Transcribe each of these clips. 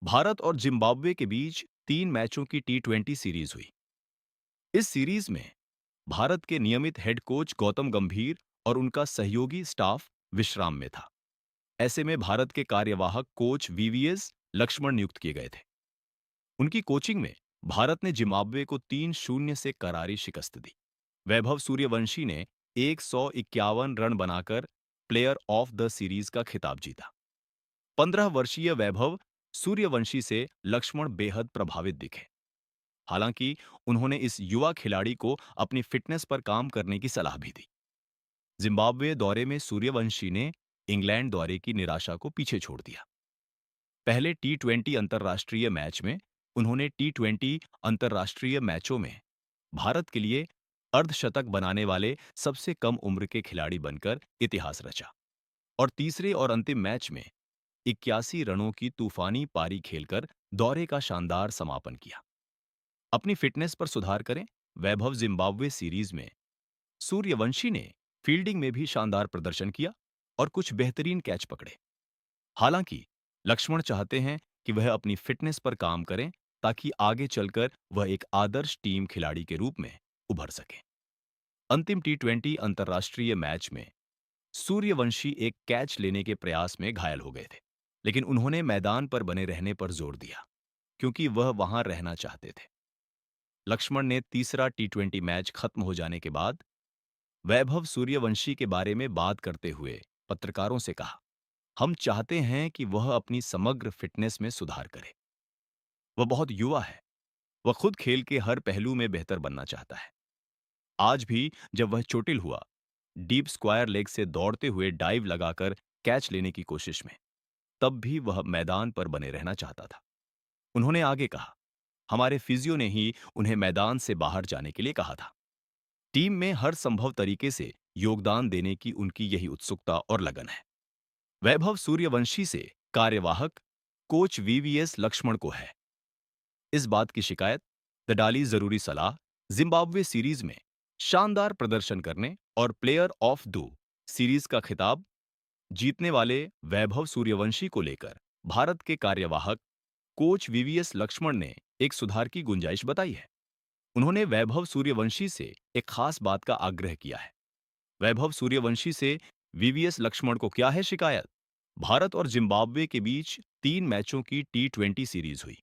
भारत और जिम्बाब्वे के बीच 3 मैचों की टी20 सीरीज हुई। इस सीरीज में भारत के नियमित हेड कोच गौतम गंभीर और उनका सहयोगी स्टाफ विश्राम में था। ऐसे में भारत के कार्यवाहक कोच वीवीएस लक्ष्मण नियुक्त किए गए थे। उनकी कोचिंग में भारत ने जिम्बाब्वे को 3-0 से करारी शिकस्त दी। वैभव सूर्यवंशी ने 151 रन बनाकर प्लेयर ऑफ द सीरीज का खिताब जीता। 15 वर्षीय वैभव सूर्यवंशी से लक्ष्मण बेहद प्रभावित दिखे। हालांकि उन्होंने इस युवा खिलाड़ी को अपनी फिटनेस पर काम करने की सलाह भी दी। जिम्बाब्वे दौरे में सूर्यवंशी ने इंग्लैंड दौरे की निराशा को पीछे छोड़ दिया। पहले टी20 अंतर्राष्ट्रीय मैच में उन्होंने टी20 अंतर्राष्ट्रीय मैचों में भारत के लिए अर्धशतक बनाने वाले सबसे कम उम्र के खिलाड़ी बनकर इतिहास रचा और तीसरे और अंतिम मैच में 81 रनों की तूफानी पारी खेलकर दौरे का शानदार समापन किया। अपनी फिटनेस पर सुधार करें। वैभव जिम्बाब्वे सीरीज में सूर्यवंशी ने फील्डिंग में भी शानदार प्रदर्शन किया और कुछ बेहतरीन कैच पकड़े। हालांकि लक्ष्मण चाहते हैं कि वह अपनी फिटनेस पर काम करें ताकि आगे चलकर वह एक आदर्श टीम खिलाड़ी के रूप में उभर सके। अंतिम टी20 अंतर्राष्ट्रीय मैच में सूर्यवंशी एक कैच लेने के प्रयास में घायल हो गए थे, लेकिन उन्होंने मैदान पर बने रहने पर जोर दिया क्योंकि वह वहां रहना चाहते थे। लक्ष्मण ने तीसरा टी20 मैच खत्म हो जाने के बाद वैभव सूर्यवंशी के बारे में बात करते हुए पत्रकारों से कहा, हम चाहते हैं कि वह अपनी समग्र फिटनेस में सुधार करे। वह बहुत युवा है। वह खुद खेल के हर पहलू में बेहतर बनना चाहता है। आज भी जब वह चोटिल हुआ, डीप स्क्वायर लेग से दौड़ते हुए डाइव लगाकर कैच लेने की कोशिश में, तब भी वह मैदान पर बने रहना चाहता था। उन्होंने आगे कहा, हमारे फिजियो ने ही उन्हें मैदान से बाहर जाने के लिए कहा था। टीम में हर संभव तरीके से योगदान देने की उनकी यही उत्सुकता और लगन है। वैभव सूर्यवंशी से कार्यवाहक कोच वीवीएस लक्ष्मण को है इस बात की शिकायत, द डाली जरूरी सलाह, जिम्बाब्वे सीरीज में शानदार प्रदर्शन करने और प्लेयर ऑफ द सीरीज का खिताब जीतने वाले वैभव सूर्यवंशी को लेकर भारत के कार्यवाहक कोच वीवीएस लक्ष्मण ने एक सुधार की गुंजाइश बताई है। उन्होंने वैभव सूर्यवंशी से एक खास बात का आग्रह किया है। वैभव सूर्यवंशी से वीवीएस लक्ष्मण को क्या है शिकायत? भारत और जिम्बाब्वे के बीच 3 मैचों की टी20 सीरीज हुई।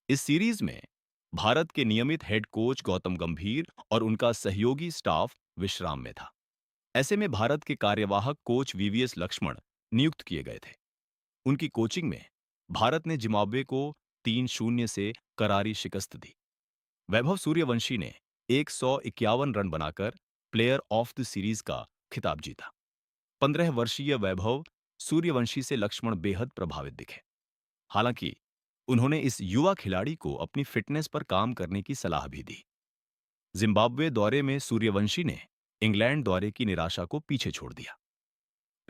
इस सीरीज में भारत के नियमित हेड कोच गौतम गंभीर और उनका सहयोगी स्टाफ विश्राम में था। ऐसे में भारत के कार्यवाहक कोच वीवीएस लक्ष्मण नियुक्त किए गए थे। उनकी कोचिंग में भारत ने जिम्बाब्वे को 3-0 से करारी शिकस्त दी। वैभव सूर्यवंशी ने 151 रन बनाकर प्लेयर ऑफ द सीरीज का खिताब जीता। 15 वर्षीय वैभव सूर्यवंशी से लक्ष्मण बेहद प्रभावित दिखे। हालांकि उन्होंने इस युवा खिलाड़ी को अपनी फिटनेस पर काम करने की सलाह भी दी। जिम्बाब्वे दौरे में सूर्यवंशी ने इंग्लैंड दौरे की निराशा को पीछे छोड़ दिया।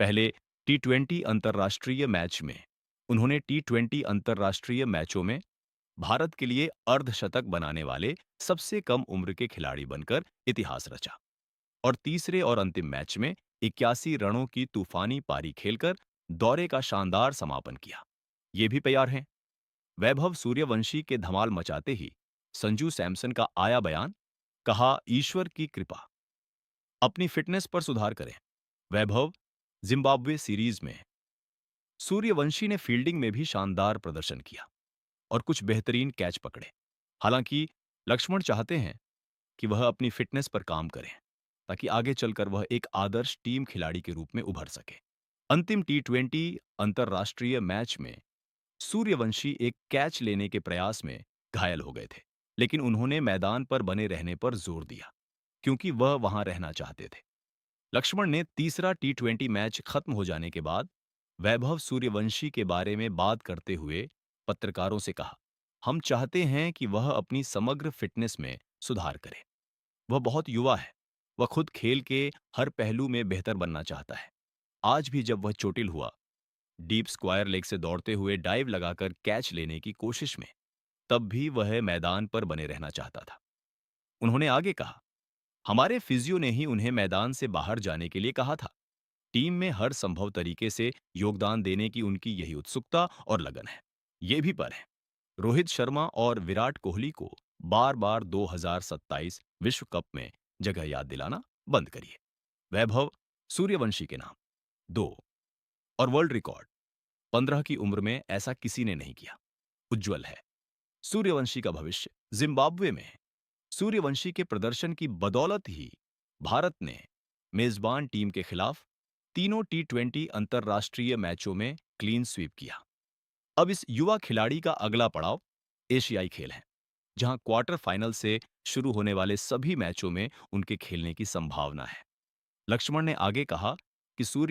पहले टी20 अंतर्राष्ट्रीय मैच में उन्होंने टी20 अंतर्राष्ट्रीय मैचों में भारत के लिए अर्धशतक बनाने वाले सबसे कम उम्र के खिलाड़ी बनकर इतिहास रचा और तीसरे और अंतिम मैच में 81 रनों की तूफानी पारी खेलकर दौरे का शानदार समापन किया। ये भी तैयार हैं। वैभव सूर्यवंशी के धमाल मचाते ही संजू सैमसन का आया बयान, कहा ईश्वर की कृपा, अपनी फिटनेस पर सुधार करें। वैभव जिम्बाब्वे सीरीज में सूर्यवंशी ने फील्डिंग में भी शानदार प्रदर्शन किया और कुछ बेहतरीन कैच पकड़े। हालांकि लक्ष्मण चाहते हैं कि वह अपनी फिटनेस पर काम करें ताकि आगे चलकर वह एक आदर्श टीम खिलाड़ी के रूप में उभर सके। अंतिम टी20 अंतर्राष्ट्रीय मैच में सूर्यवंशी एक कैच लेने के प्रयास में घायल हो गए थे, लेकिन उन्होंने मैदान पर बने रहने पर जोर दिया क्योंकि वह वहां रहना चाहते थे। लक्ष्मण ने तीसरा टी20 मैच खत्म हो जाने के बाद वैभव सूर्यवंशी के बारे में बात करते हुए पत्रकारों से कहा, हम चाहते हैं कि वह अपनी समग्र फिटनेस में सुधार करे। वह बहुत युवा है। वह खुद खेल के हर पहलू में बेहतर बनना चाहता है। आज भी जब वह चोटिल हुआ, डीप स्क्वायर लेग से दौड़ते हुए डाइव लगाकर कैच लेने की कोशिश में, तब भी वह मैदान पर बने रहना चाहता था। उन्होंने आगे कहा, हमारे फिजियो ने ही उन्हें मैदान से बाहर जाने के लिए कहा था। टीम में हर संभव तरीके से योगदान देने की उनकी यही उत्सुकता और लगन है। ये भी पर है। रोहित शर्मा और विराट कोहली को बार बार 2027 विश्व कप में जगह याद दिलाना बंद करिए। वैभव सूर्यवंशी के नाम 2 और वर्ल्ड रिकॉर्ड 15 की उम्र में ऐसा किसी ने नहीं किया। उज्जवल है। सूर्यवंशी का भविष्य जिम्बाब्वे में है। सूर्यवंशी के प्रदर्शन की बदौलत ही भारत ने मेजबान टीम के खिलाफ तीनों टी20 अंतर्राष्ट्रीय मैचों में क्लीन स्वीप किया। अब इस युवा खिलाड़ी का अगला पड़ाव एशियाई खेल है, जहां क्वार्टर फाइनल से शुरू होने वाले सभी मैचों में उनके खेलने की संभावना है। लक्ष्मण ने आगे कहा कि सूर्य